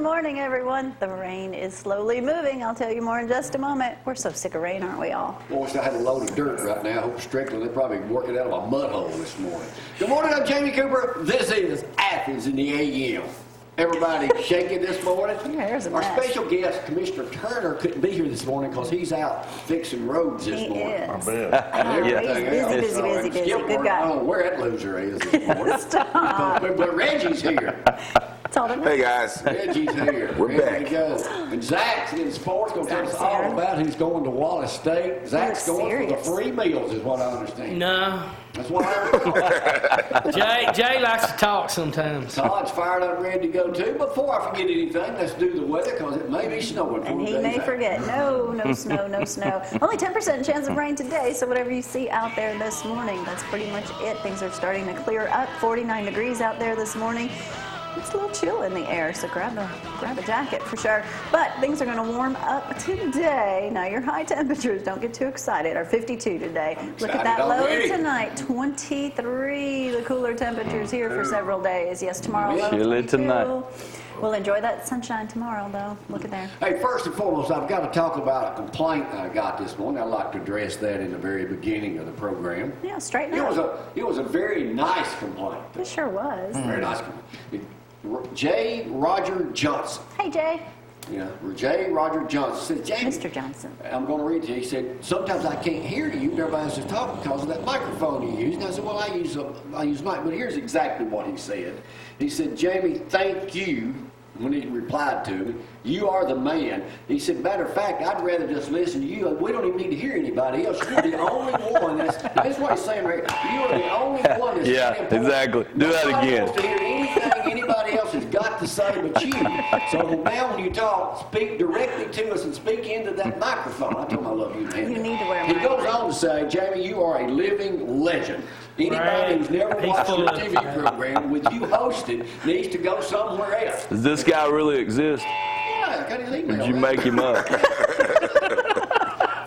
Good morning, everyone. The rain is slowly moving. I'll tell you more in just a moment. We're so sick of rain, aren't we all? Boy, I had a load of dirt right now. I hope Strickland, they're probably working out of a mud hole this morning. Good morning, I'm Jamie Cooper. This is Athens in the AM. Everybody shaking this morning? Our special guest, Commissioner Turner, couldn't be here this morning because he's out fixing roads this morning. He's busy. Good guy. I don't know where that loser is this morning. Stop. But Reggie's here. Hey guys. Reggie's here. We're back. To go. And Zack's in sports going to tell us all about who's going to Wallace State. Zack's going for the free meals is what I understand. No. That's what I heard. Jay likes to talk sometimes. Todd's fired up, ready to go too. Before I forget anything, let's do the weather because it may be snowing. And he may forget. No snow. Only 10% chance of rain today, so whatever you see out there this morning, that's pretty much it. Things are starting to clear up. 49 degrees out there this morning. It's a little chill in the air, so grab a jacket for sure. But things are going to warm up today. Now, your high temperatures, don't get too excited, are 52 today. Look at that low tonight, 23. The cooler temperatures here for several days. Yes, tomorrow low 22. Tonight. We'll enjoy that sunshine tomorrow, though. Look at there. Hey, first and foremost, I've got to talk about a complaint I got this morning. I'd like to address that in the very beginning of the program. Yeah, straighten out. It was a very nice complaint. It sure was. Very nice complaint. J. Roger Johnson. Hey, Jay. Yeah, J. Roger Johnson said, Jamie, Mr. Johnson. I'm going to read to you. He said, sometimes I can't hear you. Everybody's just talking because of that microphone you use. And I said, well, I use mic. But here's exactly what he said. He said, Jamie, thank you. When he replied to me, you are the man. He said, matter of fact, I'd rather just listen to you. We don't even need to hear anybody else. You're the only one that's what he's saying right here. You are the only one that's exactly. Do that again. Nobody wants to hear anything anybody else has got to say but you. So now when you talk, speak directly to us and speak into that microphone. I told him I love you, man. You need to wear a He goes on to say, Jamie, you are a living legend. Anybody who's never watched your TV program with you hosted needs to go somewhere else. Does this guy really exist? Yeah, got his email. Did you make him up?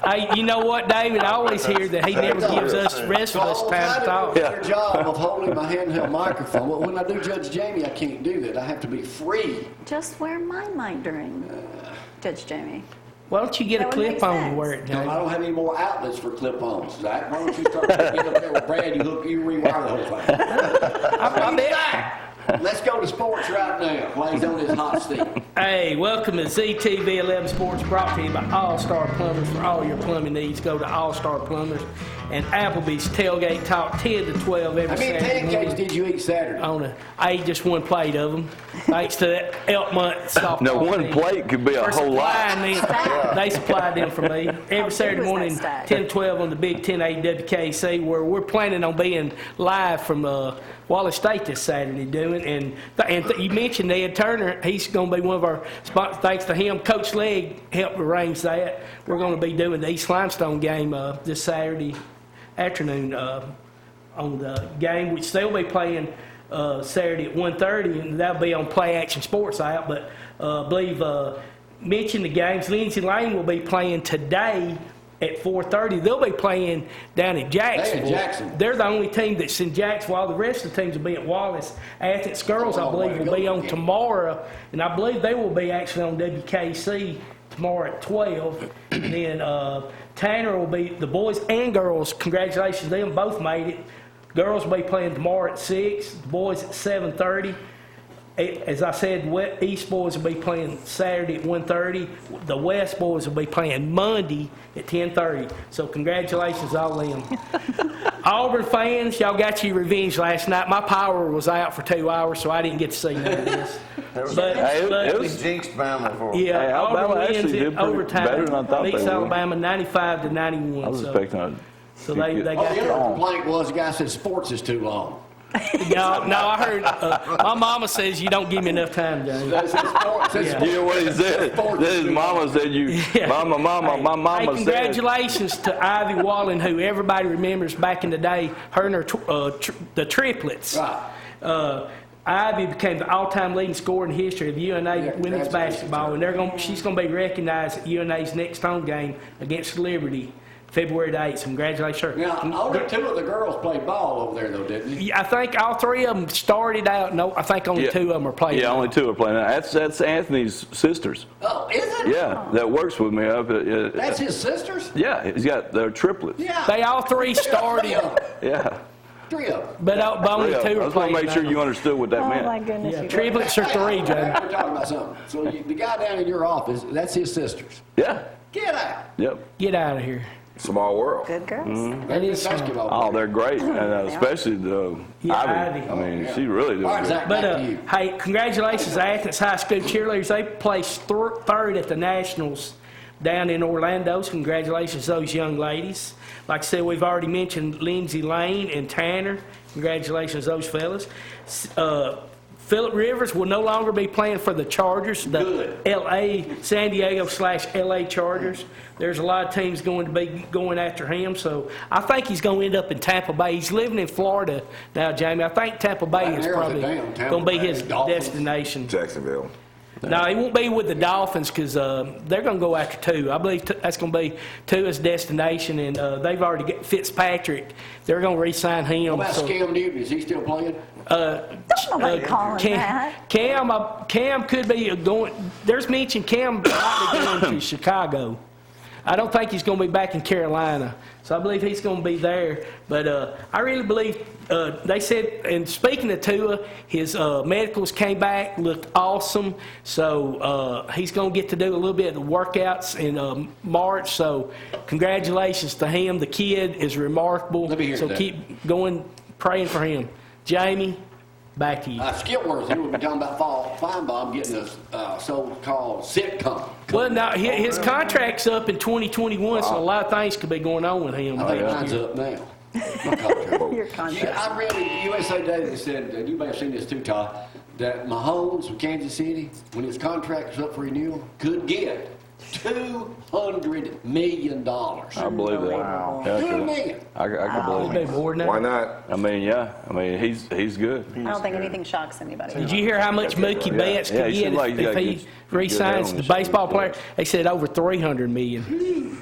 Hey, you know what, David? I always hear that he never gives us the rest of us time to talk. I do a better job of holding my handheld microphone. Well, when I do Judge Jamie, I can't do that. I have to be free. Just wear my mic during Judge Jamie. Why don't you get a clip-on to wear it, David? I don't have any more outlets for clip-ons, Zach. Why don't you start picking up there with Brad? You rewire the whole thing. I bet. Let's go to sports right now while he's on his hot seat. Hey, welcome to ZTV 11 Sports, brought to you by All-Star Plumbers. For all your plumbing needs, go to All-Star Plumbers. And Applebee's Tailgate Talk 10 to 12 every Saturday. How many pancakes did you eat Saturday? I ate just one plate of them, thanks to that Elk Month softball. No, one plate could be a whole lot. They supplied them for me every Saturday morning, 10 to 12 on the Big 10A WKC, where we're planning on being live from Wallace State this Saturday doing. And you mentioned Ed Turner. He's going to be one of our sponsors. Thanks to him, Coach Legg helped arrange that. We're going to be doing the East Limestone game this Saturday afternoon on the game, which they'll be playing Saturday at 1:30, and that'll be on Play Action Sports app. But I believe mentioned the games. Lindsay Lane will be playing today at 4:30. They'll be playing down in Jacksonville. They're the only team that's in Jacksonville. All the rest of the teams will be at Wallace. Athens girls, I believe, will be on tomorrow, and I believe they will be actually on WKC tomorrow at 12. And then Tanner will be, the boys and girls, congratulations, they both made it. Girls will be playing tomorrow at 6, the boys at 7:30. As I said, East boys will be playing Saturday at 1:30. The West boys will be playing Monday at 10:30. So congratulations, all of them. Auburn fans, y'all got your revenge last night. My power was out for 2 hours, so I didn't get to see none of this. It was jinxed Bama for yeah, hey, Auburn Alabama wins in overtime. Better than I thought beats they would. Alabama 95-91. I was expecting So they got the other complaint was the guy said sports is too long. No, I heard my mama says you don't give me enough time, James. You know what he said? His mama said my mama said. Congratulations to Ivy Wallen, who everybody remembers back in the day, her and her the triplets. Right. Ivy became the all-time leading scorer in the history of UNA women's basketball, and she's going to be recognized at UNA's next home game against Liberty February the 8th. So congratulations, sir. Now, only 2 of the girls played ball over there, though, didn't they? Yeah, I think all 3 of them started out. No, I think only 2 of them are playing. Yeah, only 2 are playing. That's Anthony's sisters. Oh, is it? Yeah, that works with me up at. That's his sisters? Yeah, they're triplets. Yeah. They all 3 started. Yeah. 3 of them. But only 2 I are just want playing. to make sure you understood what that Oh meant. my goodness. Yeah, you triplets are 3, We're Joe. talking about something. So the guy down in your office, that's his sisters. Yeah. Get out. Yep. Get out of here. Small world. Good girls. That is is basketball. Oh, player. they're great, and especially the Yeah, Ivy. Ivy. I mean, Yeah. she's really doing All right, good. Zack, But back to you. hey, congratulations to Athens High School cheerleaders. They placed 3rd at the Nationals down in Orlando. So congratulations to those young ladies. Like I said, we've already mentioned Lindsay Lane and Tanner. Congratulations to those fellas. Phillip Rivers will no longer be playing for the Chargers, the Good. San Diego/LA Chargers. There's a lot of teams going to be going after him, so I think he's going to end up in Tampa Bay. He's living in Florida now, Jamie. I think Tampa Bay That is narrows probably it down. Tampa going to be Bay, his Dolphins. destination. Jacksonville. No, he won't be with the Dolphins because they're going to go after 2. I believe that's going to be Tua's destination, and they've already got Fitzpatrick. They're going to re-sign him. What about so- Cam Newton? Is he still playing? Don't nobody call him that. Cam could be going. There's mention Cam might be going to Chicago. I don't think he's going to be back in Carolina, so I believe he's going to be there. But I really believe they said. And speaking of Tua, his medicals came back, looked awesome. So he's going to get to do a little bit of the workouts in March. So congratulations to him. The kid is remarkable. Let me hear so that. keep going, praying for him. Jamie, back to you. Skipworth, he will be talking about Feinbaum getting a so-called sitcom. Well, now his contract's up in 2021, so a lot of things could be going on with him. I think yeah. mine's up now. My contract. Your contract. I read USA Today said, and you may have seen this too, Todd, that Mahomes from Kansas City, when his contract was up for renewal, could get $200 million. I believe that. Wow. Yeah, $200 million. I can believe Maybe it. more than Why that. not? I mean, yeah. I mean, he's good. I don't think anything shocks anybody. Did you hear how much Mookie Yeah. Betts Yeah, could he get seemed like if he got he good re-signs the helmet. baseball player? They said over $300 million.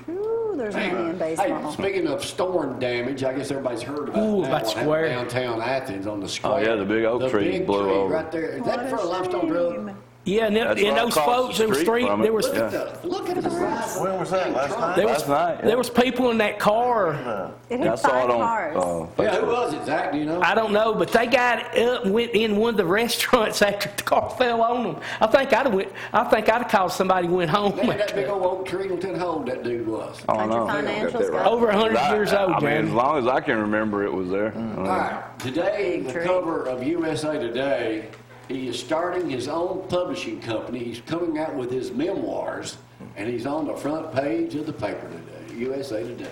Ooh, there's money in Hey, baseball. speaking of storm damage, I guess everybody's heard about Ooh, that about one square. downtown Athens on the square. Oh, yeah, the big oak tree big blew tree over. right there. Is that What for a a limestone drug? shame. Yeah, and That's right those across folks, the there was street 3. from it. There was Look at the rise. When was that, last night? there Last was night, yeah. there was people in that car. It I hit saw 5 it on. cars. Yeah, who was it, Zach? Do you know? I don't know, but they got up and went in one of the restaurants after the car fell on them. I think I'd have called somebody and went home. Man, that big old oak tree, look at how old that dude was. Oh, Country no. Financial's that got right. Over 100 years old, I mean, as Jamie. long as I can remember, it was there. I mean, All right, today, Big the tree. cover of USA Today, he is starting his own publishing company. He's coming out with his memoirs, and he's on the front page of the paper today, USA Today.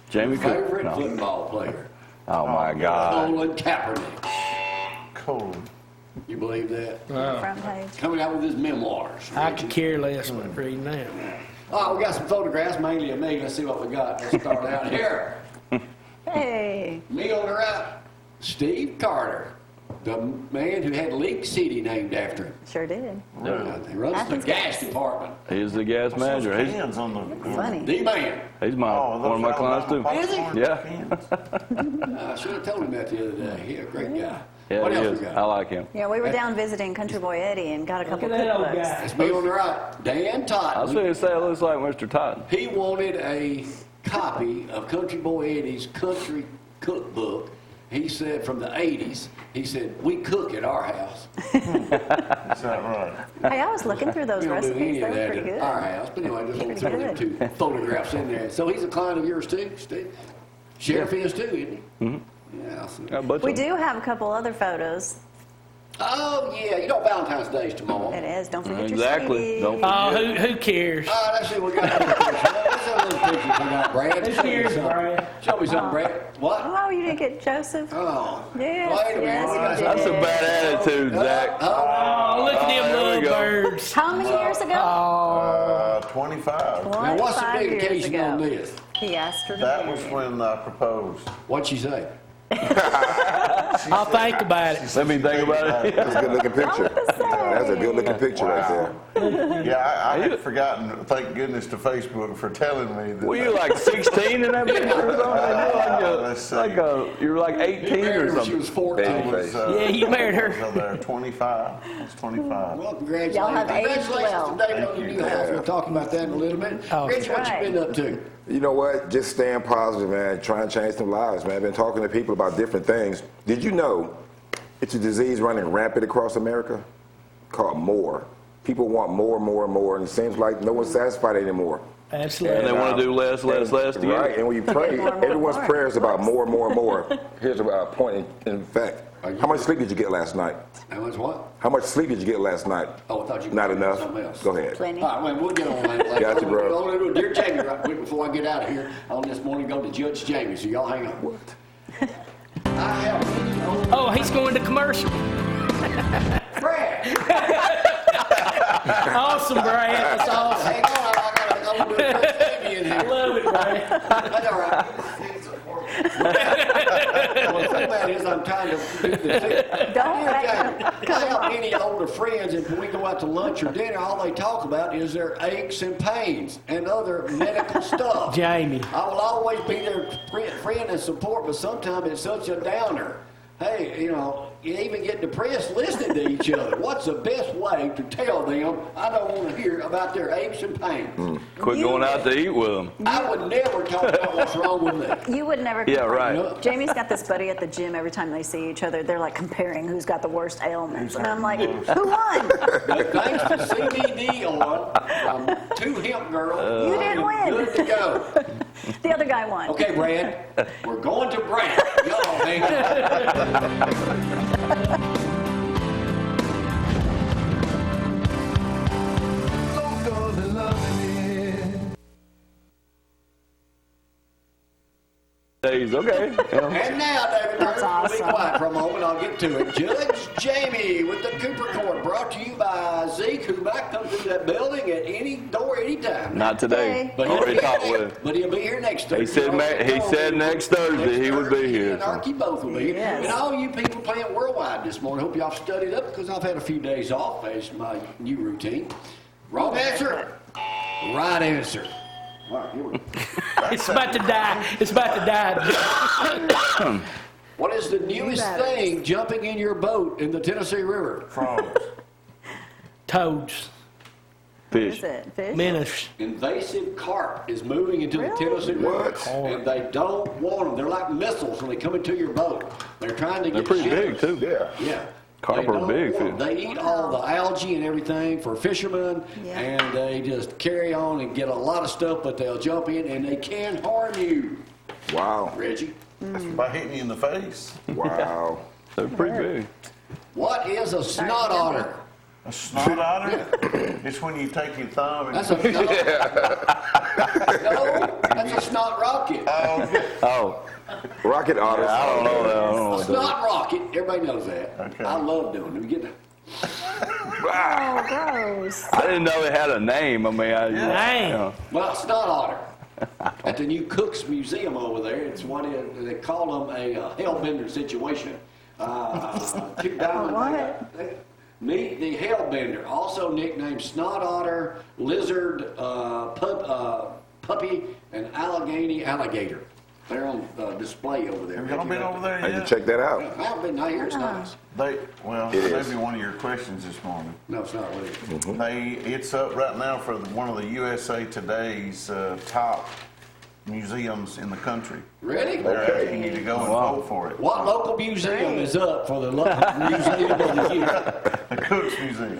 Jamie Cook. Favorite No. football player, Oh my God. Colin Kaepernick. Cold. You believe that? Front page. Coming out with his memoirs. I could care less about reading that. Oh, we got some photographs, mainly of me. Let's see what we got. Let's start out here. Hey. Me on the right, Steve Carter, the man who had Leak City named after him. Sure did. He runs the Athens gas gas. department. He's the gas manager. Hands on the. Funny. The man. He's one of my clients too. Is he? Yeah. I should have told him that the other day. He's a great guy. Yeah, What he else is. we I got? like him. Yeah, we were down visiting Country Boy Eddie and got a couple Look at that old cookbooks. guy. That's me on the right, Dan I was Totten. going to say it looks like Mr. Totten. He wanted a copy of Country Boy Eddie's country cookbook. He said from the 80s, he said, we cook at our house. Is that right? Hey, I was looking through those We don't do recipes. any They of were that pretty at good. our house. But anyway, just Pretty throw them good. two photographs in there. So he's a client of yours too, Steve? Sheriff is too, isn't he? Mm-hmm. Yeah. So. Got a bunch We of them. do have a couple other photos. Oh, yeah. You know Valentine's Day is tomorrow. It is. Don't forget Exactly. your CD. Don't Oh, who cares? Let's see what we got. Let's see what pictures we got, Brad. Who Show me cares, something. Brad? Show me something, Brad. What? Oh, you didn't get Joseph? Oh. Yes, Wait a minute. yes, you That's a did. bad attitude, Zach. Oh, look at them there we little go. birds. How many years ago? 25. Now, what's the 25 big years occasion ago. on this? He asked her to That marry was him. when I proposed. What'd she say? I'll think about it. Let me think about it. That's a good looking picture. That's a good looking picture right there. Yeah, I had forgotten, thank goodness to Facebook for telling me that. Were you like 16 in that picture or something? You were like 18 or She something. was 14. Yeah, you married her. So there, 25. I was 25. Well, congratulations. Y'all have aged well. Congratulations to David on your new house. We'll talk about that in a little bit. Oh, Reggie, what right. you been up to? You know what? Just staying positive, man. Trying to change some lives, man. I've been talking to people about different things. Did you know it's a disease running rampant across America called more? People want more, more, and more, and it seems like no one's satisfied anymore. Absolutely. And they want to do less to you. Right, and when you pray, More, more, everyone's more. prayer is about more, more, more. Here's a point in fact. How much sleep did you get last night? How much what? How much sleep did you get last night? Oh, I thought you Not were enough. something else. Go ahead. Plenty. All right, well, we'll get on that. Got you, bro. Dear Jamie, right quick before I get out of here, on this morning, go to Judge Jamie, so y'all hang on. What? I have Oh, he's going to commercial. Brad. Awesome, Brad. That's awesome. Hang on, I gotta do a Jamie in here. Love it, Brad. That's all right. Well, the thing about it is I'm trying to do the thing. Don't Dear let Jamie, I have many older friends, and when we go out to lunch or dinner, all they talk about is their aches and pains and other medical stuff. Jamie. I will always be their friend and support, but sometimes it's such a downer. Hey, you know, you even get depressed listening to each other. What's the best way to tell them I don't want to hear about their aches and pains? Quit going out to eat with them. I would never talk about what's wrong with me. You would never. Yeah, compare. right. Jamie's got this buddy at the gym. Every time they see each other, they're like comparing who's got the worst ailments, and I'm like, who won? But thanks to CBD oil from 2 hemp girls, You didn't win. good to go. The other guy won. Okay, Brad, we're going to Brad. Y'all hang on. Days, okay. Yeah. And now, David, That's be awesome. quiet for a moment. I'll get to it. Judge Jamie with the Cooper Court, brought to you by Zeke, who might come through that building at any door, anytime. Not today. But he'll Already be talked here with next- him. But he'll be here next Thursday. He said next Thursday he would be here, And so. Archie both will be here. Yes. And all you people playing worldwide this morning, hope y'all studied up because I've had a few days off as my new routine. Wrong answer. Right answer. All right, here we go. It's about to die. It's about to die. What is the newest got it. thing jumping in your boat in the Tennessee River? Frogs. Toads. Fish. Is it fish? Minnows. Invasive carp is moving into Really? the Tennessee River. What? And they don't want them. They're like missiles when they come into your boat. They're trying to They're get pretty big, shippers. too. Yeah. Yeah. Carp They are don't big want 'em. fish. They eat all the algae and everything for fishermen, Yeah. and they just carry on and get a lot of stuff, but they'll jump in and they can harm you, Wow. Reggie. That's by hitting you in the face. Wow. They're pretty big. What is a snot otter? A snot otter? It's when you take your thumb and. That's a no. No, that's a snot rocket. Oh, Rocket otters. I don't know that. I don't know A what that. snot rocket. Everybody knows that. Okay. I love doing it. We get Oh, gross. I didn't know it had a name. I mean, Dang. well, snot otter. At the new Cook's Museum over there, it's what they call them a hellbender situation. Two diamond. What? Meet the hellbender, also nicknamed snot otter, lizard, puppy, and alligator. They're on display over there. Have y'all been over there I can yet? check that out. I haven't been out here. It's nice. Well, It that is. may be one of your questions this morning. No, it's not really. It's up right now for one of the USA Today's top museums in the country. Really? They're Okay. asking you to go and Wow. vote for it. What local museum is up for the local museum of the year? The Cook's Museum.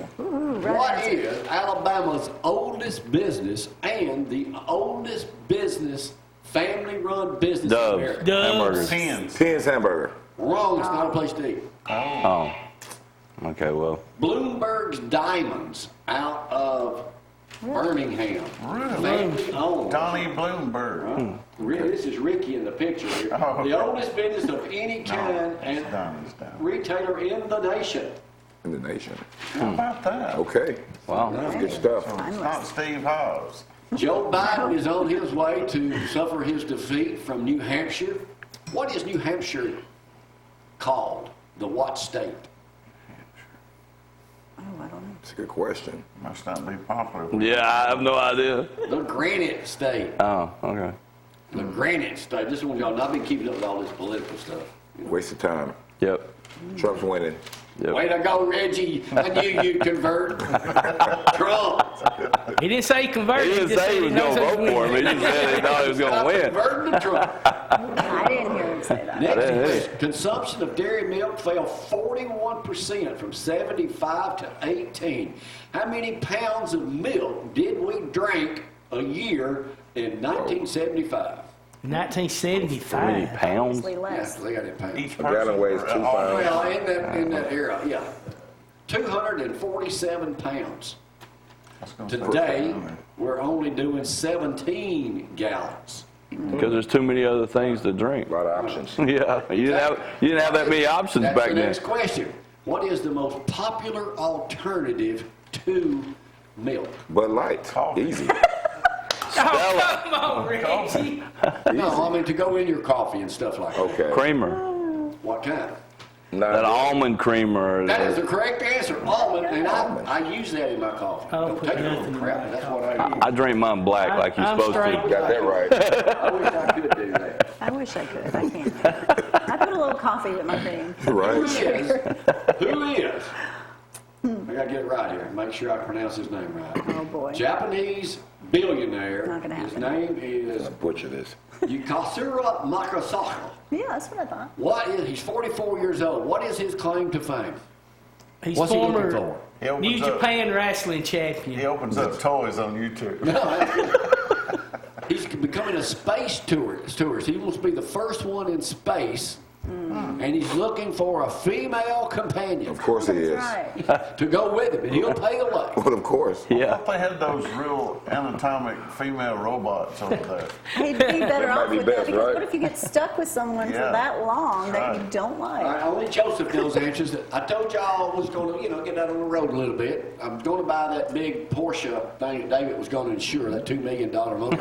What is Alabama's oldest business and the oldest business, family-run business in Doves. America? Doves. Hamburgers. Pins. Penn's hamburger. Wrong, it's not a place to eat. Oh. Okay, well. Bloomberg's Diamonds out of Birmingham. Really? Family owned. Donnie Bloomberg. Really, this is Ricky in the picture here. Oh, The okay. oldest business of any kind and It's Donnie's down. retailer in the nation. In the nation. How about that? Okay. Wow. That's good stuff. It's not Steve Hobbs. Joe Biden is on his way to suffer his defeat from New Hampshire. What is New Hampshire called? The what state? Oh, I don't know. That's a good question. Must not be popular. Yeah, I have no idea. The Granite State. Oh, okay. The Granite State. This is one y'all not been keeping up with all this political stuff. Waste of time. Yep. Trump's winning. Yep. Way to go, Reggie. I knew you'd convert. Trump. He didn't say he converted. He didn't just say he was knows going to vote for him. He just said he thought he was going to win. Converting to Trump. I didn't hear him say that. Next didn't question. Consumption of dairy milk fell 41% from 75 to 18. How many pounds of milk did we drink a year in 1975? 1975. How many pounds? Obviously less. Yes, they got it pounds. Each A gallon weighs 2 pounds. Well, in that era, yeah. 247 pounds. Today, we're only doing 17 gallons. Because there's too many other things to drink. A lot of options. Yeah, you didn't have that many options That's back the then. next question. What is the most popular alternative to milk? Bud Light. Coffee. Easy. Oh, come on, Reggie. No, I mean to go in your coffee and stuff like that. Okay. Creamer. What kind? That almond creamer. That is the correct answer. Almond, and I use that in my coffee. I'll Don't put take it nothing on in crap, my that's what I do. I drink mine black like you're I'm supposed straight. to. Got that right. I wish I could do that. I wish I could. I can't. I put a little coffee with my cream. Right. Who is? I gotta get it right here. Make sure I pronounce his name right. Oh, boy. Japanese billionaire. Not gonna His happen. name is Butcher this. Yukasura Makasaka. Yeah, that's what I thought. He's 44 years old. What is his claim to fame? He's What's he looking former for? He opens New up- Japan wrestling He champion. opens up toys on YouTube. No, that's good. He's becoming a space tourist. He wants to be the first one in space, and he's looking for a female companion Of course he is. That's right. to go with him, and he'll pay the way. Well, of course. I Yeah. thought they had those real anatomic female robots over there. He'd be better That might off be with best, that because right? what if you get stuck with someone for Yeah. that long that you Right. don't like? Only Joseph knows answers. I told y'all I was going to, get out on the road a little bit. I'm going to buy that big Porsche thing that David was going to insure, that $2 million motor.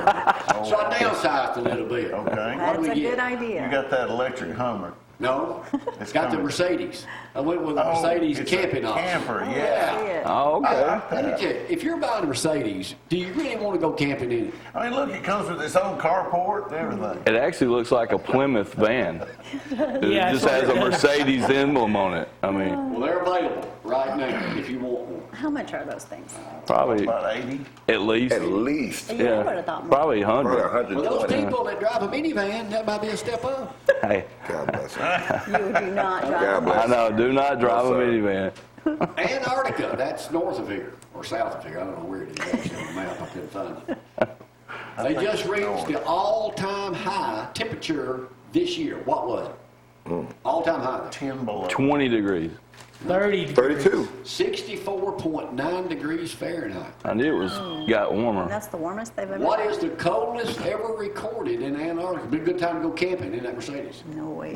So I downsized a little bit. Okay. What do That's we a get? good idea. You got that electric Hummer. No, It's got the coming. Mercedes. I went with the Oh, Mercedes it's camping a option. camper, Yeah. yeah. Oh, okay. Let me tell you, if you're buying a Mercedes, do you really want to go camping in it? I mean, look, it comes with its own carport and everything. It actually looks like a Plymouth van. It Yeah, just that's has what a it does. Mercedes emblem on it. I mean, Well, they're available right now if you want one. How much are those things? probably About 80. at least. At least. Yeah, I would Yeah, have thought more. probably Probably 100. For those 120. people that drive a minivan, that might be a step up. Hey, God bless him. You do not God drive. bless I know. Do not drive a sir. minivan. Antarctica, that's north of here, or south of here. I don't know where it is actually on the map. I couldn't find it. They just reached the all-time high temperature this year. What was it? All-time high. 10 below. 20 degrees. 30. 32. 64.9 degrees Fahrenheit. I knew it was got warmer. That's the warmest they've ever What been. is the coldest ever recorded in Antarctica? Be a good time to go camping in that Mercedes. No way.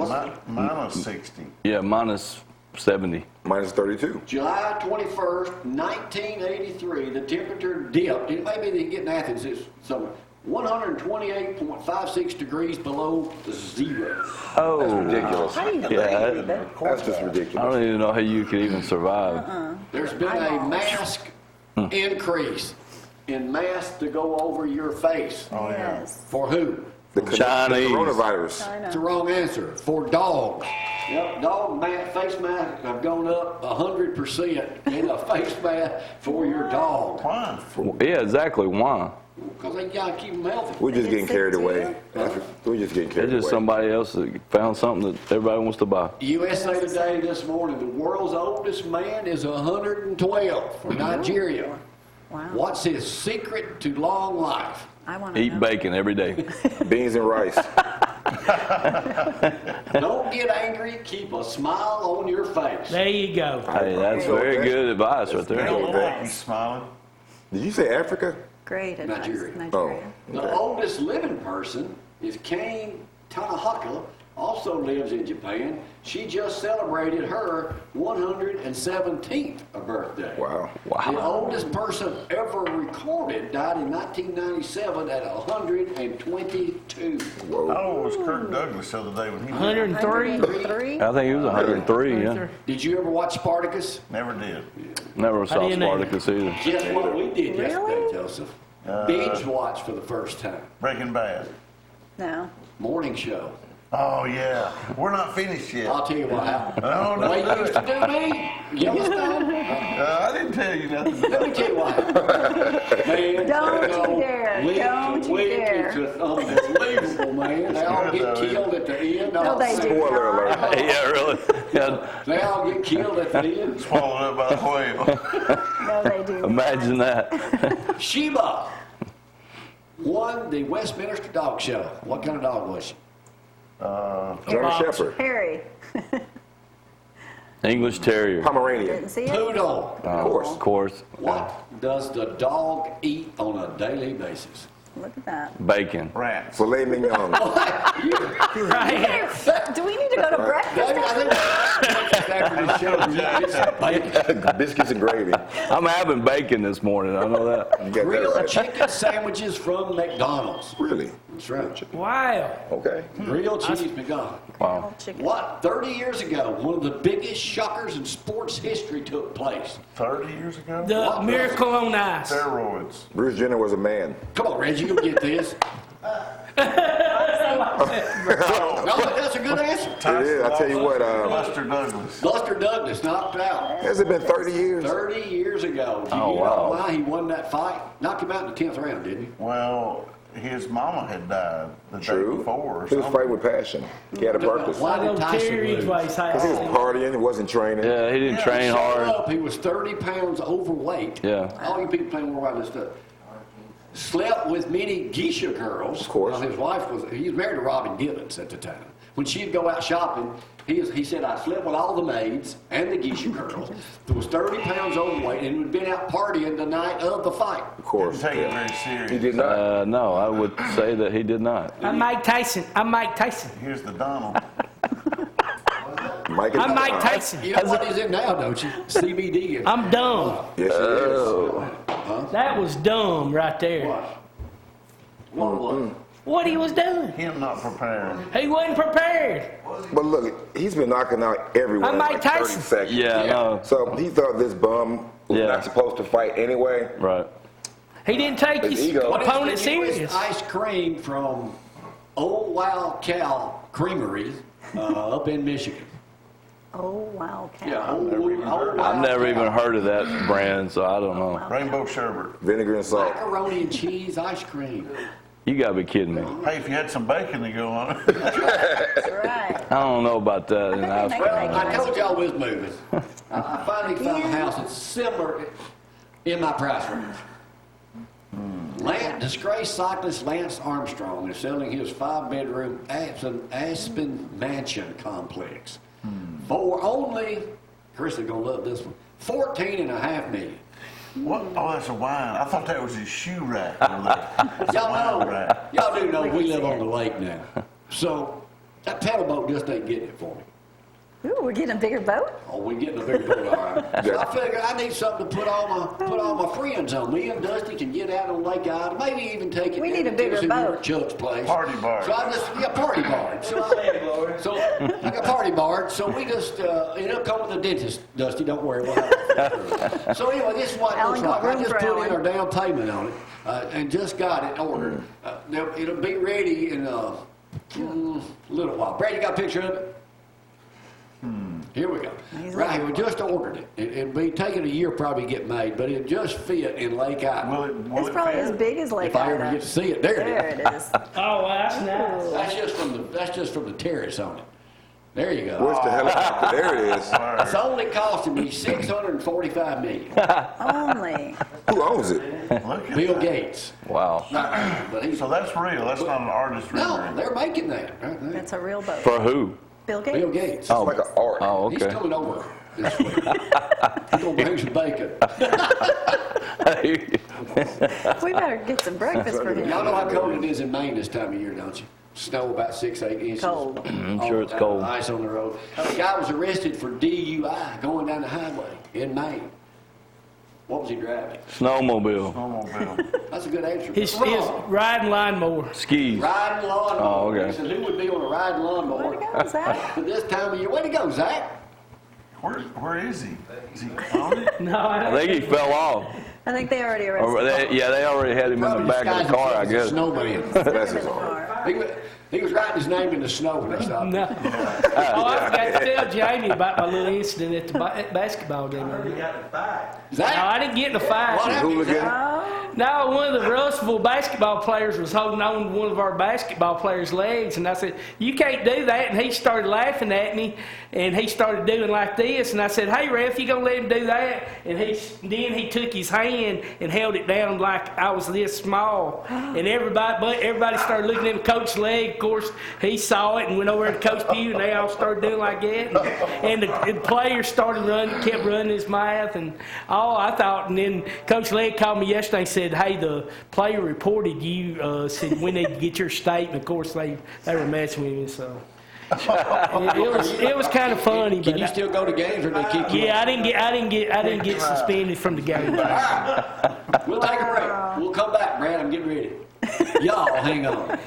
Minus 60. Yeah, minus 70. Minus 32. July 21st, 1983, the temperature dipped. It may be they get in Athens, it's somewhere. 128.56 degrees below zero. Oh, Ridiculous. How do you Yeah, breathe? That's just I ridiculous. don't even know how you could even survive. There's been a mask increase in masks to go over your face. Oh, yeah. Yes. For who? The Chinese. coronavirus. I That's the know. wrong answer. For dogs. Yep, face masks have gone up 100% in a face mask for your dog. Why? Yeah, exactly. Why? Because they gotta keep them healthy. We're just They getting get carried sick away. We're just getting It's carried just away. somebody else that found something that everybody wants to buy. USA Today this morning, the world's oldest man is 112 from Nigeria. Wow. What's his secret to long life? I want to Eat know. bacon every day. Beans and rice. Don't get angry, keep a smile on your face. There you go. Hey, that's very good advice right You there. don't look like he's smiling. Did you say Africa? Great advice. Nigeria. Nigeria. The oldest living person is Kane Tanahaka, also lives in Japan. She just celebrated her 117th birthday. Wow. The oldest person ever recorded died in 1997 at 122. Whoa. Oh, it was Kirk Douglas the other day when he 103. 103? I think he was 103, yeah. Did you ever watch Spartacus? never did. Never saw didn't either. Spartacus either. Guess what we did yesterday, Really? Joseph? Binge watch for the first time. Breaking Bad. No. Morning show. Oh, yeah. We're not finished yet. I'll tell you what happened. No, The way no, you used to do me, Yellowstone. I didn't tell you nothing. Let me tell you what happened. Man, Don't go you dare. week Don't to you week, dare. it's just unbelievable, man. They all get killed at the end. No, they do Spoiler not. alert. Yeah, really. Yeah, They all get killed at the end. Swallowed up by a whale. No, they do. imagine that. Sheba won the Westminster Dog Show. What kind of dog was she? German Shepherd. Harry. English Terrier. Pomeranian. Didn't see it? Poodle. Of course. What does the dog eat on a daily basis? Look at that. Bacon. Rats. Filet mignon. Right. Do we need to go to breakfast? After this show, it's bacon. Biscuits and gravy. I'm having bacon this morning. I know that. You got that Grilled right. chicken sandwiches from McDonald's. Really? That's right. Wow. Okay. Grilled cheese McDonald's. Wow. Chicken. What? 30 years ago, one of the biggest shockers in sports history took place. 30 years ago? The Miracle on Ice. Steroids. Bruce Jenner was a man. Come on, Reggie, you'll get this. No, that's a good answer. It is. I tell you what, Buster Douglas. Buster Douglas knocked out has it been 30 years? 30 years ago. Do Oh, you wow. know why he won that fight? Knocked him out in the 10th round, didn't he? Well, his mama had died the day True. before or He was something. fighting with passion. He had a purpose. Why I did know Tyson Terry lose? plays high Because he was school. partying, he wasn't training. Yeah, he didn't train Showed hard. up, he was 30 pounds overweight. Yeah. All you people playing worldwide and stuff. Slept with many geisha girls. Of course. His wife he was married to Robin Givens at the time. When she'd go out shopping, he said, I slept with all the maids and the geisha girls. He was 30 pounds overweight and had been out partying the night of the fight. Of course. Didn't take it very He serious. did not. No, I would say that he did not. I'm Mike Tyson. I'm Mike Tyson. Here's the Donald. Mike and I'm Mike Tyson. You know what he's in now, don't you? CBD. I'm dumb. Yes, he That was dumb right there. What? What he was doing. Him not prepared. He wasn't prepared. is. But look, he's been knocking out everyone I'm in Mike like 30 Tyson. seconds. Yeah, no. So he thought this bum was Yeah. not supposed to fight anyway. Right. He didn't take His his ego. What opponent is the newest serious. ice cream from Old Wow Cow Creamery up in Michigan? Oh, wow, cow. Yeah, I've never even heard of that brand, so I don't know. Rainbow sherbet. Vinegar and salt. Macaroni and cheese ice cream. You gotta be kidding me. Hey, if you had some bacon to go on it. That's right. I don't know about that. And I was Well, I told y'all we was moving. I finally found a house that's similar in my price range. Disgraced cyclist Lance Armstrong is selling his 5-bedroom Aspen Mansion complex for only, Chris is gonna love this one, $14.5 million. What? Oh, that's a wine. I thought that was his shoe rack over there. That's a Y'all wine know, rack. y'all do know we live on the lake now. So that pedal boat just ain't getting it for me. Ooh, we're getting a bigger boat? Oh, we getting a big boat, all right. So I figure I need something to put all my friends on. Me and Dusty can get out on Lake Ida, maybe even take it We down need a to bigger Tennessee boat. River at Chuck's place. Party bar. So party bar. So I got party bar. So we just it'll come with the dentist, Dusty. Don't worry. We'll have it. So anyway, this is what it looks Alan got like. I room just for put in Alan. our down payment on it and just got it ordered. Now, it'll be ready in a little while. Brad, you got a picture of it? Here we go. Right here, we just ordered it. It'll be taking a year probably to get made, but it just fit in Lake Ida. Will It's it probably fit? as big as Lake If I ever Ida. get to see it, there There it is. it is. Oh, well, that's nice. That's just from the terrace on it. There you go. Where's the helicopter? There it is. It's only costing me $645 million. Only. Who owns it? Look at Bill that. Gates. wow. But he's, So that's real. That's not an artist no, rendering. they're making that. Right there. That's a real boat. For who? Bill Gates. Bill Gates. Oh, Like an art. oh, He's okay. coming over this week. He's gonna bring some bacon. We better get some breakfast for him. Y'all know how cold it is in Maine this time of year, don't you? snow about 6, 8 inches. Cold. I'm sure it's cold. Ice on the road. The guy was arrested for DUI going down the highway in Maine. What was he driving? Snowmobile. Snowmobile. That's a good answer. His Wrong. riding lawnmower. Skis. Riding lawnmower. Oh, okay. He said, who would be on a riding lawnmower? Where'd it go, Zach? At this time of year. Where'd he go, Zach? Where is he? Is he on it? No, I I don't. think he fell off. I think they already arrested him. They already had him in the back of the car, I guess. Snowman. That's his fault. He was writing his name in the snow when they stopped. No. Oh, I forgot to tell Jamie about my little incident at the basketball game. No, Zach? I didn't get in a What fight. happened, Hooligan. Zach? No, one of the Russellville basketball players was holding on to one of our basketball players' legs, and I said, "You can't do that." And he started laughing at me, and he started doing like this, and I said, "Hey, ref, you gonna let him do that?" And then he took his hand and held it down like I was this small, and everybody started looking at the coach's leg. Of course, he saw it and went over to Coach Pugh, and they all started doing like that, and the player started running, kept running his mouth, and all I thought, and then Coach Legg called me yesterday and said, "Hey, the player reported you, said we need to get your statement." Of course, they were messing with me, so it was kind of funny. Can But you still go to games or they keep you? yeah, I didn't get suspended from the game. We'll take a break. We'll come back, Brad. I'm getting ready. Y'all, hang on.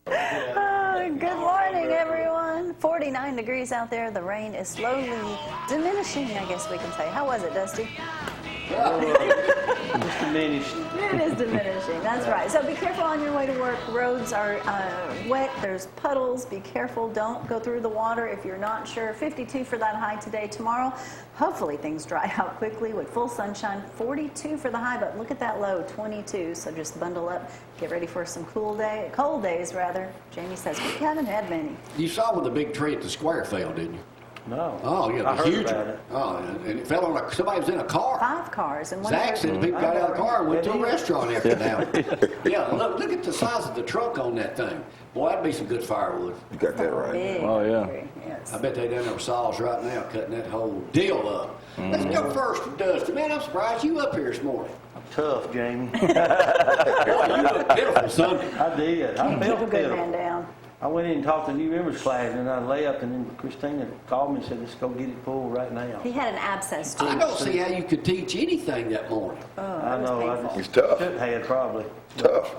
Good morning, everyone. 49 degrees out there. The rain is slowly diminishing, I guess we can say. How was it, Dusty? It's diminished. It is diminishing. That's right. So be careful on your way to work. Roads are wet. There's puddles. Be careful. Don't go through the water if you're not sure. 52 for that high today. Tomorrow, hopefully things dry out quickly with full sunshine. 42 for the high, but look at that low, 22. So just bundle up. Get ready for some cold days, rather. Jamie says we haven't had many. You saw when the big tree at the square fell, didn't you? No. Oh, yeah, I the heard huge about one. it. Oh, and it fell on somebody was in a car. 5 cars and one. Zach said the people got out of the car and went to a Yeah. restaurant after that. Yeah, look at the size of the trunk on that thing. Boy, that'd be some good firewood. You got that right. Big. Oh, yeah. Yes. I bet they done their saws right now cutting that whole deal up. Let's go first to Dusty. Man, I'm surprised you up here this morning. Tough, Jamie. Boy, you look pitiful, son. I did. I Keep a felt good man pitiful. down. I went in and talked to the new members class, and I left, and then Christina called me and said, "Let's go get it pulled right now." He had an abscess too. I don't see how you could teach anything that morning. Oh, I that was know. I painful. just It's tough. should have probably. Tough.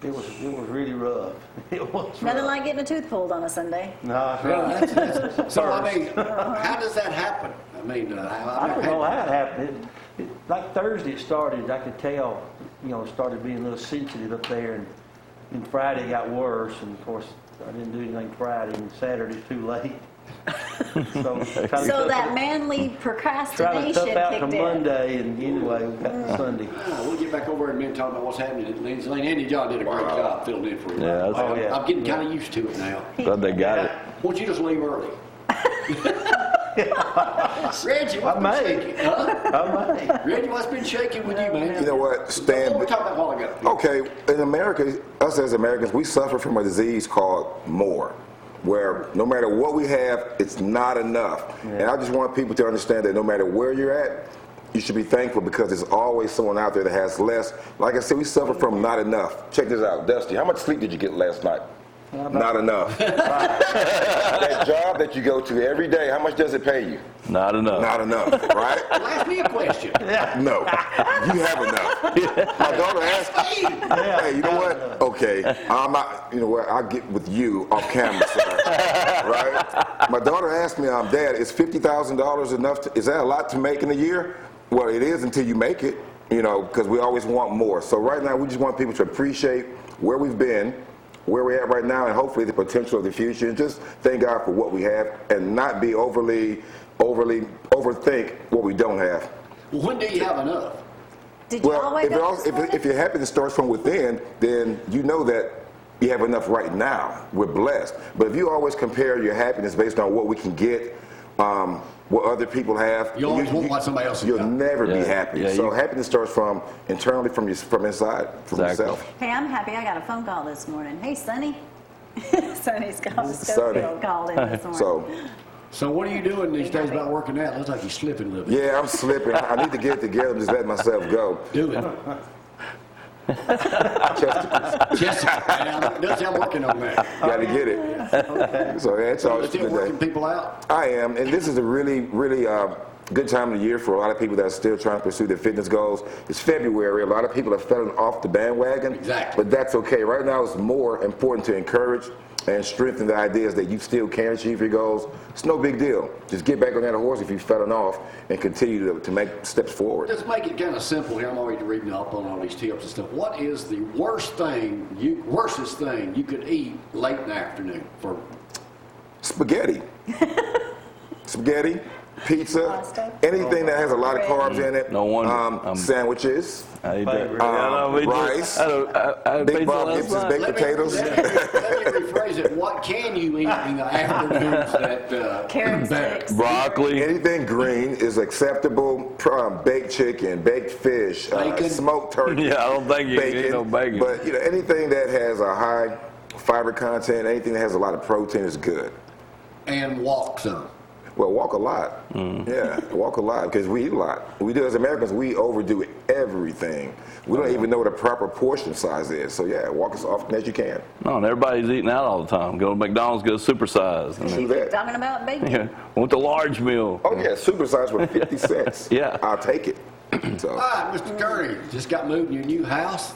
It was really rough. It was Nothing rough. like getting a tooth pulled on a Sunday. No, that's Well, right. that's so, I mean, how does that happen? I mean, I don't know how it happened. Like Thursday it started, I could tell, it started being a little sensitive up there, and Friday got worse, and of course, I didn't do anything Friday, and Saturday's too late. So that manly Trying to procrastination tough out to kicked in. Monday, and anyway, we got to Sunday. We'll get back over and talk about what's happening at Lindsay Lane. Andy John did a great job filling in for you. Yeah, that's- Oh, yeah. I'm getting kind of used to it now. Glad they got it. Why don't you just leave early? Reggie, what's I been may. shaking? Huh? I may. Reggie, what's been shaking with you, man? You know what? Stan. What we talking about a while ago? Okay, in America, us as Americans, we suffer from a disease called more, where no matter what we have, it's not enough. Yeah. And I just want people to understand that no matter where you're at, you should be thankful because there's always someone out there that has less. Like I said, we suffer from not enough. Check this out, Dusty. How much sleep did you get last night? Not enough. That job that you go to every day, how much does it pay you? Not enough. Not enough, right? Well, ask me a question. No, you have enough. My daughter asked me, "Hey, you know what? Okay, I'm not. You know what? I'll get with you off camera, sir. Right? My daughter asked me, Dad, is $50,000 enough? Is that a lot to make in a year? Well, it is until you make it. Because we always want more. So right now, we just want people to appreciate where we've been, where we're at right now and hopefully the potential of the future, and just thank God for what we have and not be overthink what we don't have. Well, when do you have enough? Did you all wake up this morning? If your happiness starts from within, then you know that you have enough right now. We're blessed. But if you always compare your happiness based on what we can get, what other people have, You always want what somebody else has you'll got. never be happy. Yeah, so happiness starts from internally, from inside, from yourself. Hey, I'm happy. I got a phone call this morning. Hey, Sonny. Sonny's called. Sonny. Schofield called in this morning. So what are you doing these days about working out? Looks like you're slipping a little bit. Yeah, I'm slipping. I need to get it together and just let myself go. Do it. Chesticles. I'm working on that. Got to get it. Okay. So that's all You're it's still today. working people out? I am, and this is a really good time of the year for a lot of people that are still trying to pursue their fitness goals. It's February. A lot of people have fallen off the bandwagon. Exactly. But that's okay. Right now, it's more important to encourage and strengthen the ideas that you still can achieve your goals. It's no big deal. Just get back on that horse if you've fallen off and continue to make steps forward. Let's make it kind of simple here. I'm already reading up on all these tips and stuff. What is the worstest thing you could eat late in the afternoon? For Spaghetti. Spaghetti, pizza, Pasta. anything that has a lot of carbs in it. No wonder. Sandwiches, I ate that. Favorite. rice, I had Big pizza Bob last Gibson's night. baked potatoes. Let me rephrase it. What can you eat in the afternoons that Carrot better? sticks. Broccoli. Anything green is acceptable. Baked chicken, baked fish, Bacon. smoked turkey. Yeah, I don't think you can eat no bacon. But anything that has a high fiber content, anything that has a lot of protein is good. And walk some. Well, walk a lot. Yeah, walk a lot because we eat a lot. We do as Americans, we overdo everything. We don't even know what a proper portion size is. So yeah, walk as often as you can. No, and everybody's eating out all the time. Go to McDonald's, go supersize. And Do that. Talking about bacon. yeah, want the large meal. Oh yeah, super size for 50 cents. Yeah. I'll take it. So. All right, Mr. Kearney, just got moved in your new house.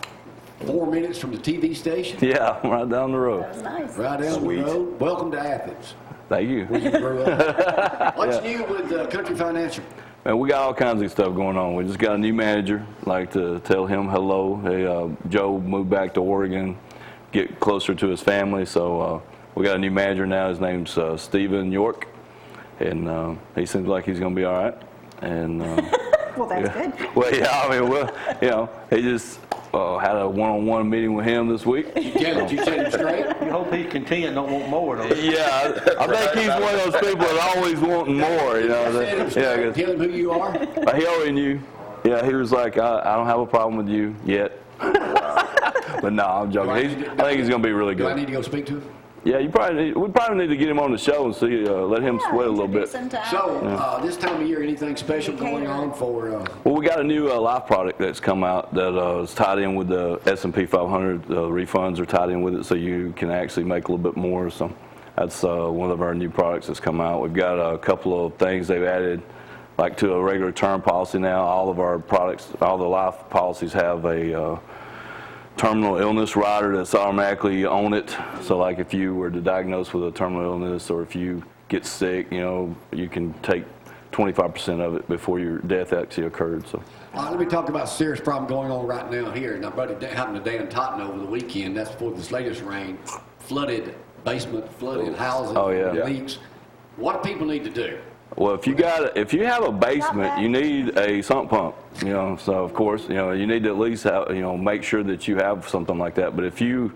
4 minutes from the TV station. Yeah, right down the road. That was nice. Right down Sweet. the road. Welcome to Athens. Thank you. You grew up. What's new with Country Financial? Man, we got all kinds of stuff going on. We just got a new manager. I'd like to tell him hello. Hey, Joe moved back to Oregon, get closer to his family. So we got a new manager now. His name's Stephen York, and he seems like he's going to be all right. And Well, that's good. well, yeah, I mean, he just had a one-on-one meeting with him this week. Did you tell him straight? You hope he's content, don't want more, don't you? Yeah, I think he's one of those people that always wanting more, Tell him straight. Yeah, Tell him who you are. he already knew. Yeah, he was like, I don't have a problem with you yet. But no, I'm joking. I think he's going to be really Do I good. need to go speak to him? Yeah, we probably need to get him on the show and see, let him sweat a little bit. So, this time of year, anything special going on for? Well, we got a new life product that's come out that is tied in with the S&P 500. Refunds are tied in with it, so you can actually make a little bit more. So that's one of our new products that's come out. We've got a couple of things they've added, like to a regular term policy now. All of our products, all the life policies have a terminal illness rider that's automatically on it. So like if you were to diagnose with a terminal illness or if you get sick, you can take 25% of it before your death actually occurred. So. Let me talk about a serious problem going on right now here. Now, buddy, happened to Dan Totten over the weekend. That's before this latest rain. Flooded basement, flooded housing, Oh, yeah. leaks. What do people need to do? Well, if you have a basement, you need a sump pump. So of course, you need to at least have, make sure that you have something like that. But if you,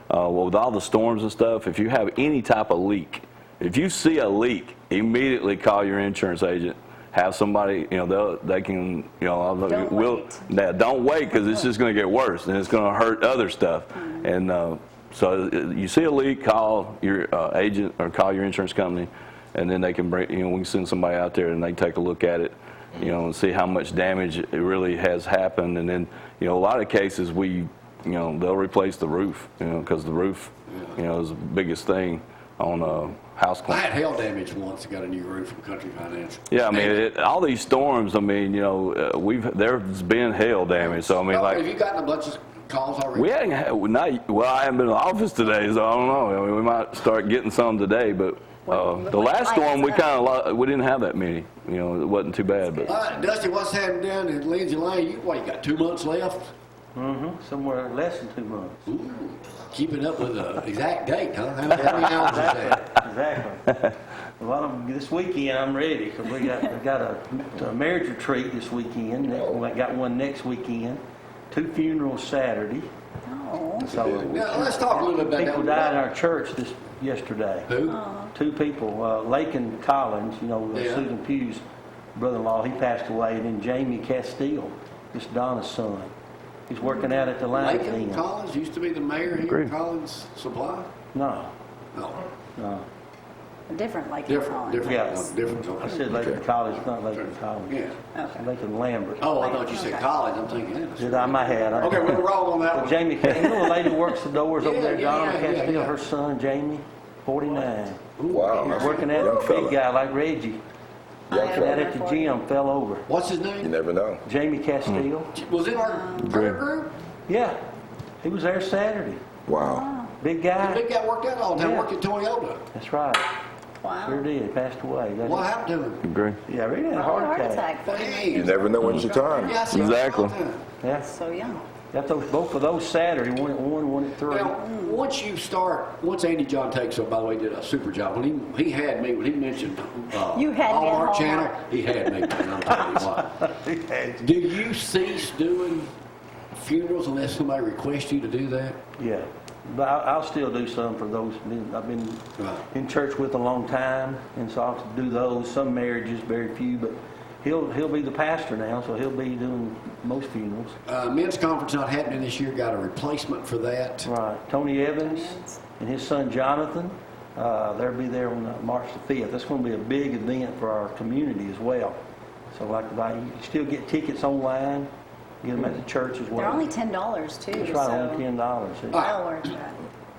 with all the storms and stuff, if you have any type of leak, if you see a leak, immediately call your insurance agent. Have somebody, they can, don't wait because it's just going to get worse and it's going to hurt other stuff. And so you see a leak, call your agent or call your insurance company. And then they can bring, we can send somebody out there and they take a look at it, and see how much damage it really has happened. And then, a lot of cases they'll replace the roof, because the roof, is the biggest thing on a house I claim. had hail damage once. I got a new roof from Country Financial. Yeah, I mean, all these storms, there's been hail damage. So, Have you gotten a bunch of calls already? we hadn't, I haven't been in the office today, so I don't know. We might start getting some today, but. The last storm, we didn't have that many. It wasn't too bad. But Dusty, what's happening down in Lindsay Lane? You got 2 months left? Somewhere less than 2 months. Ooh, keeping up with the exact date, huh? How many hours is that? Exactly. Well, this weekend I'm ready because we got a marriage retreat this weekend. We got one next weekend. 2 funerals Saturday. Oh. So Now, let's talk a little bit about people that. died in our church yesterday. Who? 2 people. Laken Collins, Yeah. Susan Pugh's brother-in-law, he passed away, and then Jamie Castile, this Donna's son. He's working out at the line. Laken Collins used to be the mayor here at Collins Supply? No, No. no. A different like Different Yeah. one, different I one. said Laken Collins, not Laken Collins. Yeah. Okay. Laken Lambert. Oh, I thought you said college. I'm thinking. Did I? My head. Okay, we're wrong on that one. Jamie, the lady who works the doors over there, Yeah, Donna yeah, Castile, yeah. her son, Jamie, 49. Wow. He's working at a Young big fella. guy like Reggie. Young Working fella. out at the gym, fell over. What's his You name? never know. Jamie Castile. Was it our prayer group? Yeah, he was there Saturday. Wow. Big The guy. big guy worked out all the time, Yeah. worked at Toyota. That's right. Wow. Sure did. Passed away. What happened to him? Agree. Yeah, really had a Oh, heart attack. 49. You never know when it's your time. Yeah, I see him Exactly. all the time. Yeah, So young. got those both of those Saturday. One at 1, one at 3. Now, once Andy John Takes Up, by the way, did a super job. When he had me, when he mentioned You had me at Hallmark Hallmark. Channel, he had me, and I'm telling you what. Do you cease doing funerals unless somebody requests you to do that? Yeah, but I'll still do some for those. I've been Right. in church with a long time, and so I'll do those. Some marriages, very few, but he'll be the pastor now, so he'll be doing most funerals. Men's conference not happening this year. Got a replacement for that. Right. Tony Evans and his son Jonathan, they'll be there on March the 5th. That's going to be a big event for our community as well. So you can still get tickets online, get them at the church as well. They're only $10 too. That's right, so only $10. well worth it.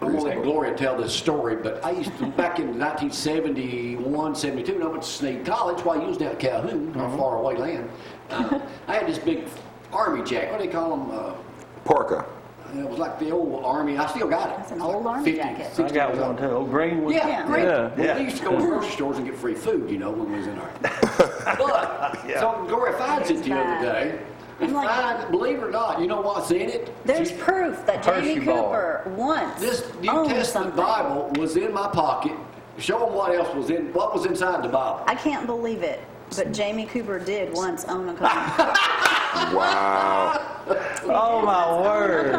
I'm going to let Gloria tell this story, but I used to, back in 1971, 72, when I went to Sneed College, while you was down at Calhoun, our far away land, I had this big army jacket. What do they call them? Parka. It was like the old army. I still got it. That's an old army jacket. I got one too. Oh, green one. Yeah, Yeah. great. Yeah. Well, we used to go to grocery stores and get free food, when we was in our. But, so Gloria finds it the other day. And I'm like- find, believe it or not, you know what's in it? There's proof that Jamie Hershey bar. Cooper once This New owned Testament something. Bible was in my pocket. Show them what else was in. What was inside the Bible? I can't believe it, but Jamie Cooper did once own a cone. Wow. Oh my word.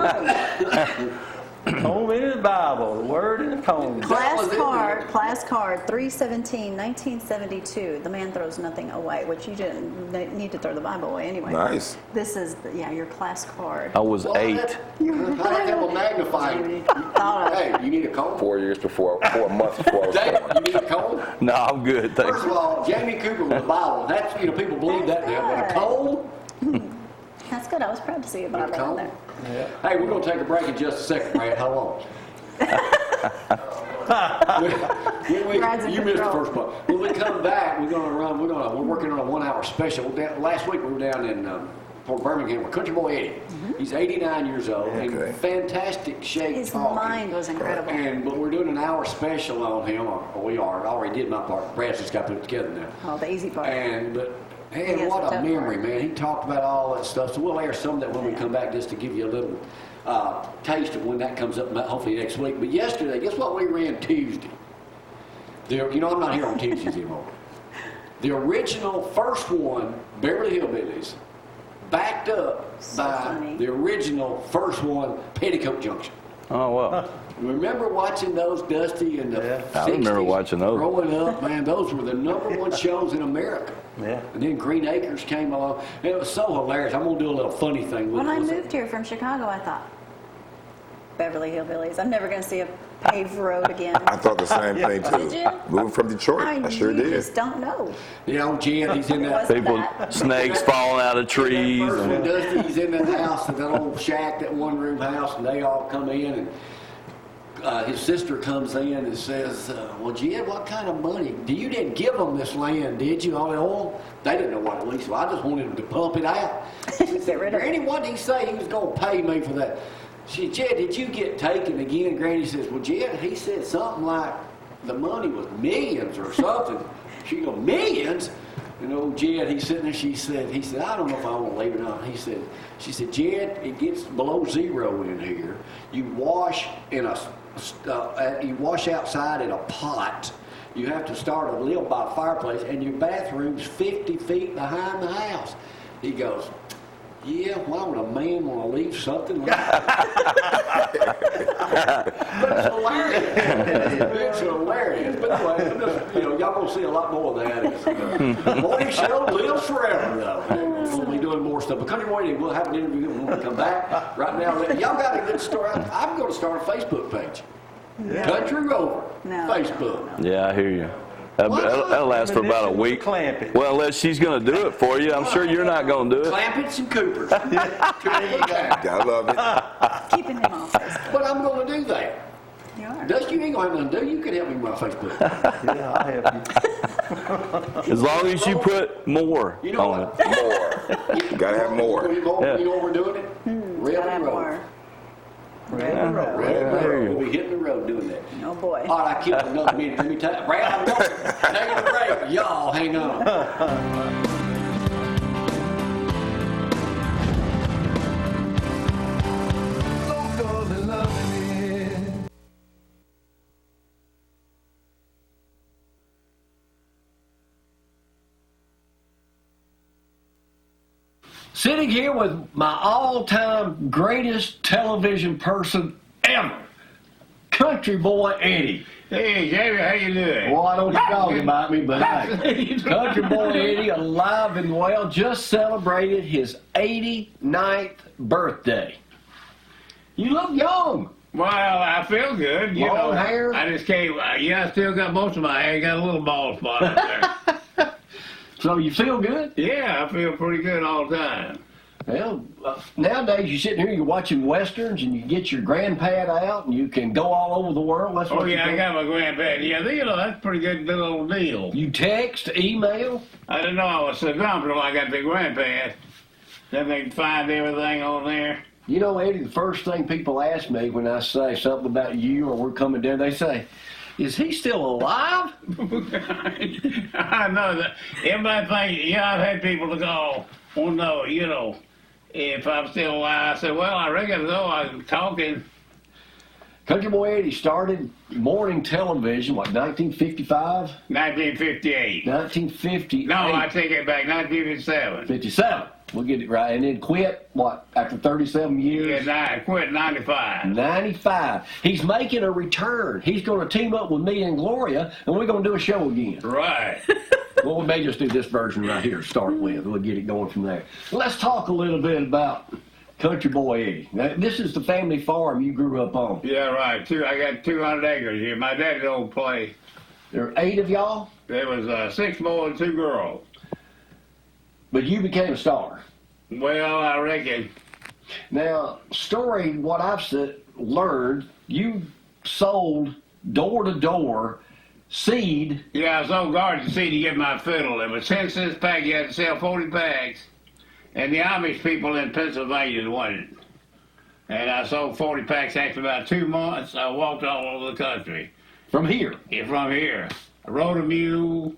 Home in the Bible, the word in the cone. That was in there. Class card 317, 1972. The man throws nothing away, which you didn't need to throw the Bible away anyway. Nice. This is, your class card. I was Well, 8. I had that one magnifying. Hey, you need a comb? 4 months before I was Dave, born. you need a comb? No, I'm good. Thanks. First of all, Jamie Cooper was the Bible. That's, people believe that now. But a comb? That's good. I was proud to see a Bible on there. Hey, we're going to take a break in just a second, Brad. How long? Brad's in You missed the control. first part. When we come back, we're working on a 1 hour special. Last week we were down in Fort Birmingham with Country Boy Eddie. He's 89 years old, Okay. in fantastic shape. His talking. mind was incredible. But we're doing an hour special on him. Or we are. I already did my part. Brad's just got to put it together now. Oh, the easy part. But He has what the a tough memory, part. man. He talked about all that stuff. So we'll air some of that when we come back just to give you a little taste of when that comes up, hopefully next week. But yesterday, guess what we ran Tuesday? I'm not here on Tuesdays anymore. The original first one, Beverly Hillbillies, backed up So by funny. the original first one, Petticoat Junction. Oh, well. Remember watching those, Dusty, in the 60s? I remember watching those. Growing up, man, those were the #1 shows in America. Yeah. And then Green Acres came along. And it was so hilarious. I'm going to do a little funny thing with When I it. moved here from Chicago, I thought, Beverly Hillbillies. I'm never going to see a paved road again. I thought the same thing too. Did you? Moving from Detroit, I sure you did. just don't know. Jed, he's in that. Wasn't People, that? snakes falling out of trees. That first one, And, Dusty, he's in that house, that old shack, that one-room house, and they all come in, and his sister comes in and says, well, Jed, what kind of money? You didn't give them this land, did you, all the oil? They didn't know what it was, so I just wanted them to pump it out. Get rid of it. Granny, what did he say he was going to pay me for that? She said, Jed, did you get taken again? Granny says, well, Jed, he said something like the money was millions or something. She goes, millions? And old Jed, he's sitting there, he said, I don't know if I want to leave it on. She said, Jed, it gets below 0 in here. You wash you wash outside in a pot. You have to start a live by a fireplace, and your bathroom's 50 feet behind the house. He goes, yeah, why would a man want to leave something like that? But it's hilarious. It's hilarious. But anyway, y'all gonna see a lot more of that. The morning show lives forever, though. We'll be doing more stuff. But Country Morning, we'll have an interview when we come back. Right now, y'all got a good story. I'm going to start a Facebook page. Yeah. Country Rover, Facebook. Yeah, I hear you. That'll last for about a week. Clamp it. Well, unless she's going to do it for you. I'm sure you're not going to do it. Clampets and Coopers. I love it. Keeping him off Facebook. But I'm going to do that. You are. Dust, you ain't going to have nothing to do. You can help me with my Facebook. Yeah, I'll help you. As long as you put more You know on what? it. More. You gotta have more. You know what we're doing it? Rail and road. Rail and road. We'll be hitting the road doing that. Oh boy. All right, I keep another minute. Let me tell you. Rail and road. Take a break. Y'all hang on. Sitting here with my all-time greatest television person ever, Country Boy Eddie. Hey, Jamie, how you doing? Well, I don't dog about me, but hey, Country Boy Eddie, alive and well, just celebrated his 89th birthday. You look young. Well, I feel good. You Long know, hair? I just came. Yeah, I still got most of my hair. Got a little bald spot up there. So you feel good? Yeah, I feel pretty good all the time. Well, nowadays you're sitting here, you're watching westerns, and you get your grandpad out, and you can go all over the world. That's Oh, what yeah, you I do. got my grandpa. Yeah, you know, that's a pretty good little deal. You text, email. I didn't know I was so comfortable. I got the grandpa. Then they can find everything on there. You know, Eddie, the first thing people ask me when I say something about you or we're coming down, they say, is he still alive? I know that. Everybody thinks, yeah, I've had people to go, well, no, you know, if I'm still alive. I said, well, I reckon so. I'm talking. Country Boy Eddie started morning television, what, 1955? 1958. 1950. No, I take it back. 1957. 57. We'll get it right. And then quit, what, after 37 years? Yeah, I quit 95. 95. He's making a return. He's going to team up with me and Gloria, and we're going to do a show again. Right. Well, we may just do this version right here to start with. We'll get it going from there. Let's talk a little bit about Country Boy Eddie. Now, this is the family farm you grew up on. Yeah, right. I got 200 acres here. My daddy's old place. There are 8 of y'all, There was 6 boys and 2 girls. but you became a star. Well, I reckon. Now, what I've learned, you sold door to door seed. Yeah, I sold garden seed to get my fiddle. It was 10 cents a pack. You had to sell 40 packs. And the Amish people in Pennsylvania wanted it. And I sold 40 packs after about 2 months. I walked all over the country. From here. Yeah, from here. I rode a mule.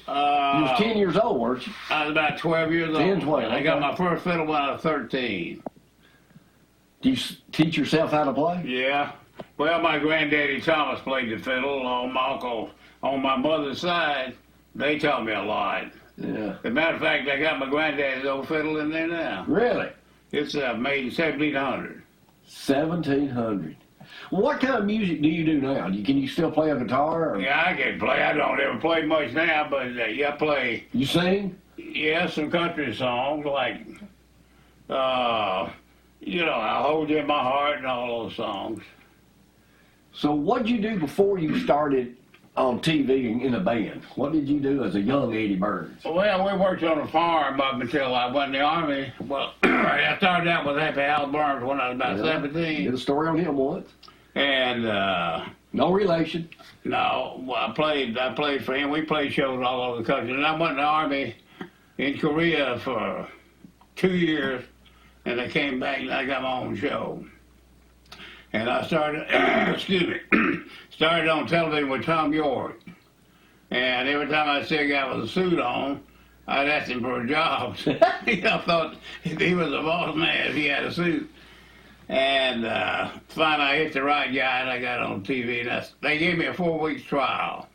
You was 10 years old, weren't you? I was about 12 years old. 10, 12, I got okay. my first fiddle when I was 13. Do you teach yourself how to play? Yeah. Well, my granddaddy Thomas played the fiddle. On my uncle, on my mother's side, they taught me a lot. Yeah. As a matter of fact, I got my granddaddy's old fiddle in there now. Really? It's made in 1700. 1700. What kind of music do you do now? Can you still play a guitar? Or Yeah, I can play. I don't ever play much now, but yeah, I play. you sing? Yeah, some country songs like, you know, I Hold You in My Heart and all those songs. So what'd you do before you started on TV in a band? What did you do as a young Eddie Burns? Well, we worked on a farm up until I went in the Army. Well, I started out with Happy Hal Burns when I was about 17. Did a story on him once. And, No relation. no, well, I played for him. We played shows all over the country. And I went in the Army in Korea for 2 years. And I came back and I got my own show. And I started, excuse me, started on television with Tom York. And every time I see a guy with a suit on, I'd ask him for a job. I thought he was a boss man if he had a suit. And finally I hit the right guy and I got on TV. And they gave me a 4 weeks trial.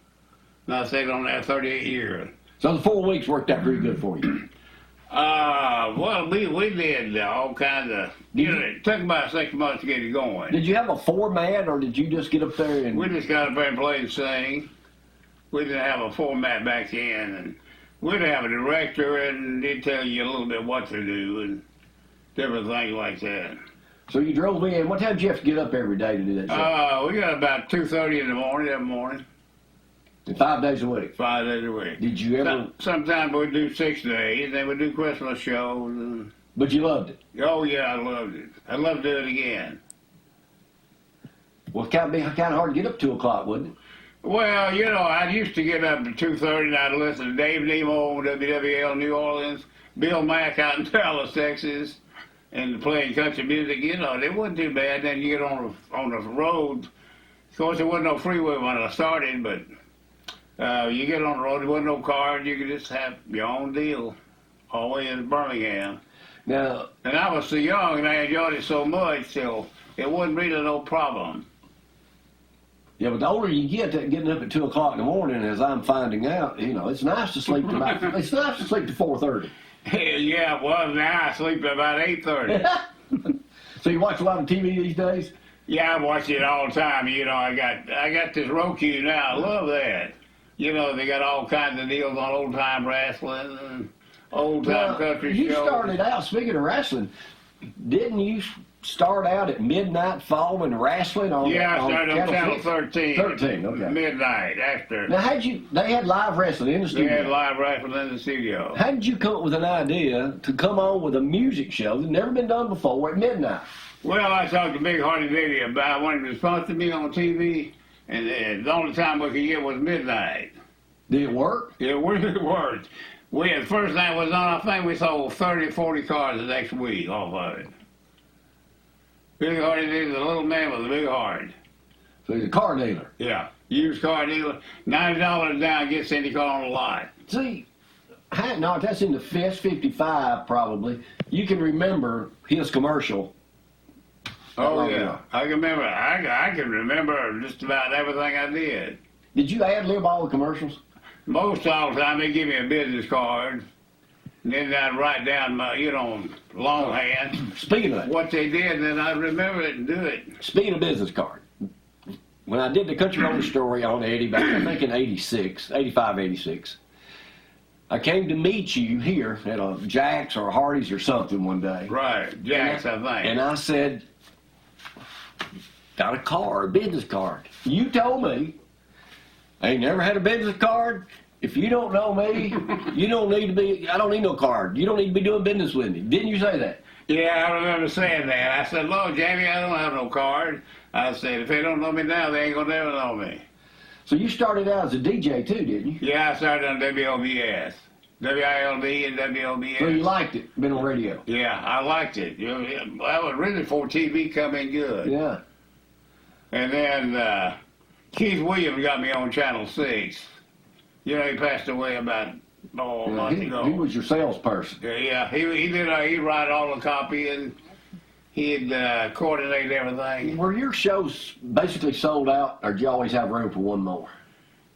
And I stayed on there 38 years. So the 4 weeks worked out pretty good for you. Well, we did all kinds of, it took about 6 months to get it going. Did you have a format, or did you just get up there and... We just got up there and played and sing. We didn't have a format back then, and we'd have a director, and they'd tell you a little bit what to do, and different things like that. So you drove in. What time did you have to get up every day to do that show? We got about 2:30 in the morning every morning. 5 days a week? 5 days a week. Did you ever... Sometimes we'd do 6 days, then we'd do Christmas shows. And... But you loved it? Oh, yeah, I loved it. I'd love to do it again. Well, it kind of hard to get up 2 o'clock, wouldn't it? Well, I used to get up at 2:30 and I'd listen to Dave Nemo, WWL New Orleans, Bill Mack out in Dallas, Texas, and playing country music. It wasn't too bad. Then you get on the road. Of course, there wasn't no freeway when I started, but you get on the road, there wasn't no car, and you could just have your own deal all the way in Birmingham. Now, and I was so young and I enjoyed it so much, so it wasn't really no problem. Yeah, but the older you get, getting up at 2 o'clock in the morning, as I'm finding out, it's nice to sleep to about, it's nice to sleep to 4:30. Yeah, well, now I sleep at about 8:30. So you watch a lot of TV these days? Yeah, I watch it all the time. I got this Roku now. I love that. They got all kinds of deals on old time wrestling and old time country shows. You started out, speaking of wrestling, didn't you start out at midnight following wrestling on? Yeah, I started on Channel 13. 13, okay. Midnight after. Now, they had live wrestling in the studio? They had live wrestling in the studio. How did you come up with an idea to come on with a music show that's never been done before at midnight? Well, I talked to Big Hardy Video about I wanted to sponsor me on TV, and the only time we could get was midnight. Did it work? It really worked. The first night was on, I think we sold 30, 40 cars the next week off of it. Big Hardy is a little man with a big heart. So he's a car dealer? Yeah, used car dealer. $90 down, gets any car on the lot. See, no, that's in the Fest 55 probably. You can remember his commercial. Oh, yeah. I can remember. I can remember just about everything I did. Did you ad-lib all the commercials? Most all the time, they give me a business card. And then I'd write down my, longhand. Speaking of that. What they did, and then I'd remember it and do it. Speaking of business card. When I did the Country Road Story on Eddie back, I think in 85, 86, I came to meet you here at a Jack's or a Hardee's or something one day. Right, Jack's, I think. And I said, got a business card. You told me, I ain't never had a business card. If you don't know me, I don't need no card. You don't need to be doing business with me. Didn't you say that? Yeah, I remember saying that. I said, Lord, Jamie, I don't have no card. I said, if they don't know me now, they ain't gonna never know me. So you started out as a DJ too, didn't you? Yeah, I started on WOBS. WILD and WOBS. So you liked it, been on radio? Yeah, I liked it. I was really for TV coming good. Yeah. And then Keith Williams got me on Channel 6. He passed away about a month ago. He was your salesperson. Yeah, he'd write all the copy and he'd coordinate everything. Were your shows basically sold out, or did you always have room for one more?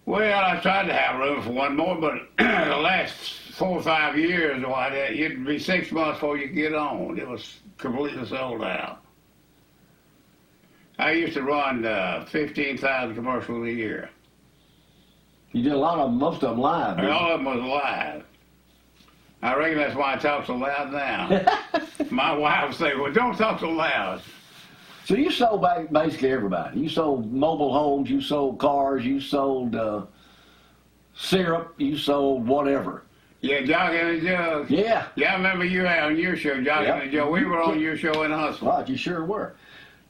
Well, I tried to have room for one more, but the last 4 or 5 years, it'd be 6 months before you get on. It was completely sold out. I used to run 15,000 commercials a year. You did a lot of them, most of them live. All of them was live. I reckon that's why I talk so loud now. My wife would say, well, don't talk so loud. So you sold basically everybody. You sold mobile homes, you sold cars, you sold syrup, you sold whatever. Yeah, Jock and the Jug. Yeah. Yeah, I remember you had on your show, Jock and the Jug. We were on your show in Huntsville. Right, you sure were.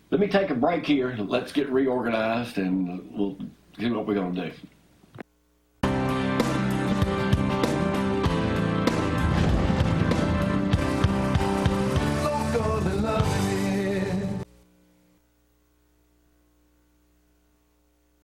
Let me take a break here. Let's get reorganized and we'll see what we're going to do.